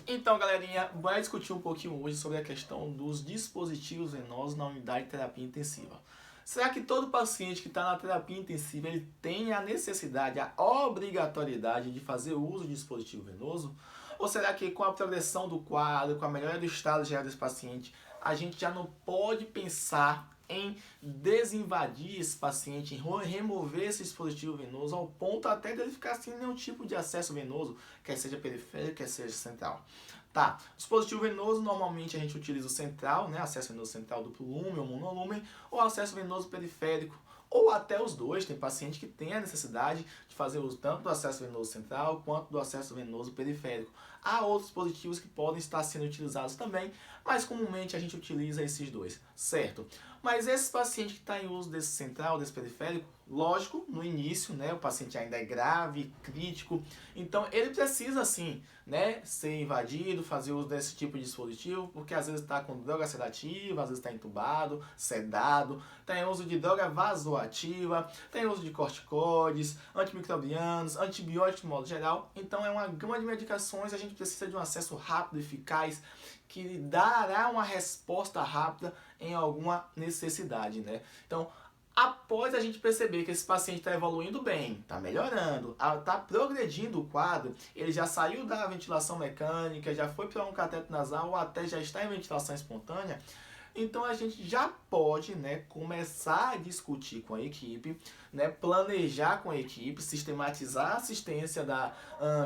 Então, galerinha, vai discutir um pouquinho hoje sobre a questão dos dispositivos venosos na unidade de terapia intensiva. Será que todo paciente que está na terapia intensiva ele tem a necessidade, a obrigatoriedade de fazer uso de dispositivo venoso? Ou será que com a progressão do quadro, com a melhora do estado geral desse paciente, a gente já não pode pensar em desinvadir esse paciente, em remover esse dispositivo venoso ao ponto até dele ficar sem nenhum tipo de acesso venoso, quer seja periférico, quer seja central. Tá, dispositivo venoso, normalmente a gente utiliza o central, né, acesso venoso central duplo lumen ou monolumen, ou acesso venoso periférico, ou até os dois. Tem paciente que tem a necessidade de fazer uso tanto do acesso venoso central quanto do acesso venoso periférico. Há outros dispositivos que podem estar sendo utilizados também, mas comumente a gente utiliza esses dois, certo? Mas esse paciente que está em uso desse central, desse periférico, lógico, no início, né, o paciente ainda é grave, crítico, então ele precisa sim, né, ser invadido, fazer uso desse tipo de dispositivo, porque às vezes está com droga sedativa, às vezes está entubado, sedado, tem uso de droga vasoativa, tem uso de corticoides, antimicrobianos, antibióticos de modo geral. Então é uma gama de medicações, a gente precisa de um acesso rápido, eficaz, que dará uma resposta rápida em alguma necessidade, né? Então, após a gente perceber que esse paciente está evoluindo bem, está melhorando, está progredindo o quadro, ele já saiu da ventilação mecânica, já foi para um cateto nasal ou até já está em ventilação espontânea, então a gente já pode, né, começar a discutir com a equipe, né, planejar com a equipe, sistematizar a assistência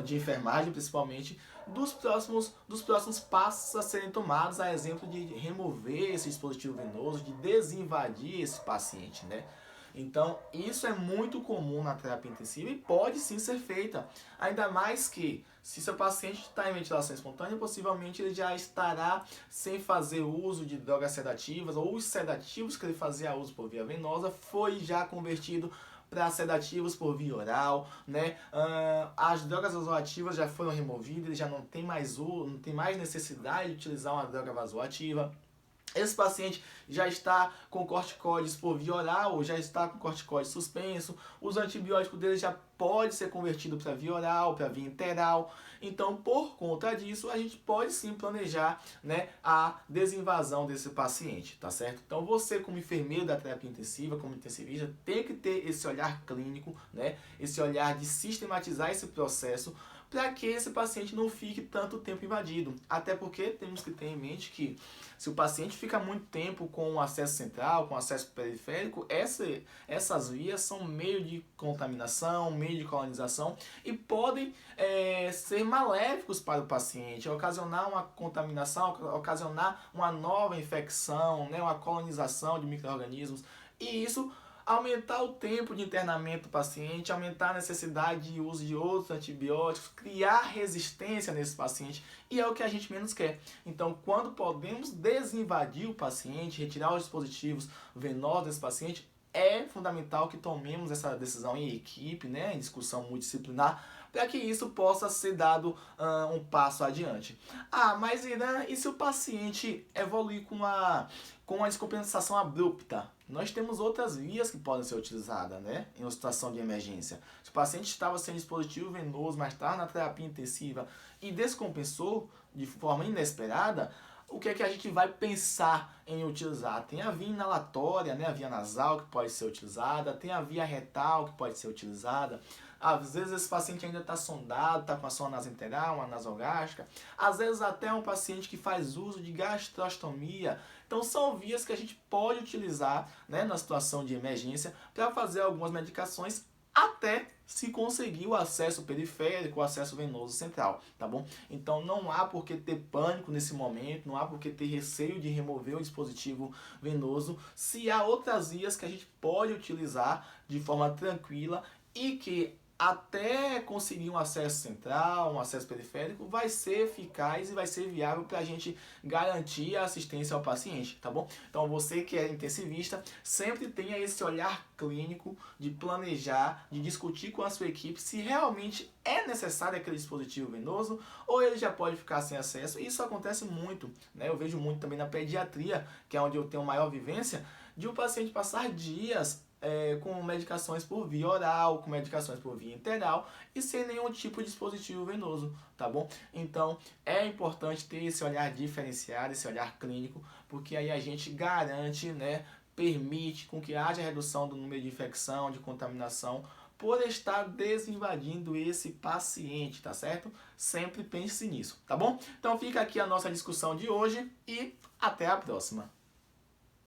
de enfermagem, principalmente, dos próximos passos a serem tomados, a exemplo de remover esse dispositivo venoso, de desinvadir esse paciente, né? Então, isso é muito comum na terapia intensiva e pode sim ser feita. Ainda mais que, se seu paciente está em ventilação espontânea, possivelmente ele já estará sem fazer uso de drogas sedativas, ou os sedativos que ele fazia uso por via venosa foi já convertido para sedativos por via oral, né? As drogas vasoativas já foram removidas, ele já não tem mais necessidade de utilizar uma droga vasoativa. Esse paciente já está com corticoides por via oral, já está com corticoide suspenso, os antibióticos dele já pode ser convertido para via oral, para via interal. Então, por conta disso, a gente pode sim planejar, né, a desinvasão desse paciente, tá certo? Então, você como enfermeiro da terapia intensiva, como intensivista, tem que ter esse olhar clínico, né, esse olhar de sistematizar esse processo para que esse paciente não fique tanto tempo invadido. Até porque temos que ter em mente que se o paciente fica muito tempo com o acesso central, com o acesso periférico, essas vias são meio de contaminação, meio de colonização e podem ser maléficos para o paciente, ocasionar uma contaminação, ocasionar uma nova infecção, né, uma colonização de micro-organismos. E isso aumentar o tempo de internamento do paciente, aumentar a necessidade de uso de outros antibióticos, criar resistência nesse paciente, e é o que a gente menos quer. Então, quando podemos desinvadir o paciente, retirar os dispositivos venosos desse paciente, é fundamental que tomemos essa decisão em equipe, né, em discussão multidisciplinar, para que isso possa ser dado um passo adiante. Mas Irã, e se o paciente evoluir com uma descompensação abrupta? Nós temos outras vias que podem ser utilizadas, né, em uma situação de emergência. Se o paciente estava sem dispositivo venoso, mas estava na terapia intensiva e descompensou de forma inesperada, o que é que a gente vai pensar em utilizar? Tem a via inalatória, né, a via nasal que pode ser utilizada, tem a via retal que pode ser utilizada. Às vezes esse paciente ainda está sondado, está com a sonda nasointeral, uma nasogástrica. Às vezes até um paciente que faz uso de gastrostomia. Então são vias que a gente pode utilizar, né, na situação de emergência para fazer algumas medicações até se conseguir o acesso periférico, o acesso venoso central, tá bom? Então não há por que ter pânico nesse momento, não há por que ter receio de remover o dispositivo venoso, se há outras vias que a gente pode utilizar de forma tranquila e que até conseguir um acesso central, um acesso periférico, vai ser eficaz e vai ser viável para a gente garantir a assistência ao paciente, tá bom? Então você que é intensivista, sempre tenha esse olhar clínico de planejar, de discutir com a sua equipe se realmente é necessário aquele dispositivo venoso ou ele já pode ficar sem acesso. Isso acontece muito, né? Eu vejo muito também na pediatria, que é onde eu tenho maior vivência, de um paciente passar dias com medicações por via oral, com medicações por via interal e sem nenhum tipo de dispositivo venoso, tá bom? Então é importante ter esse olhar diferenciado, esse olhar clínico, porque aí a gente garante, né, permite com que haja redução do número de infecção, de contaminação, por estar desinvadindo esse paciente, tá certo? Sempre pense nisso, tá bom? Então fica aqui a nossa discussão de hoje e até a próxima.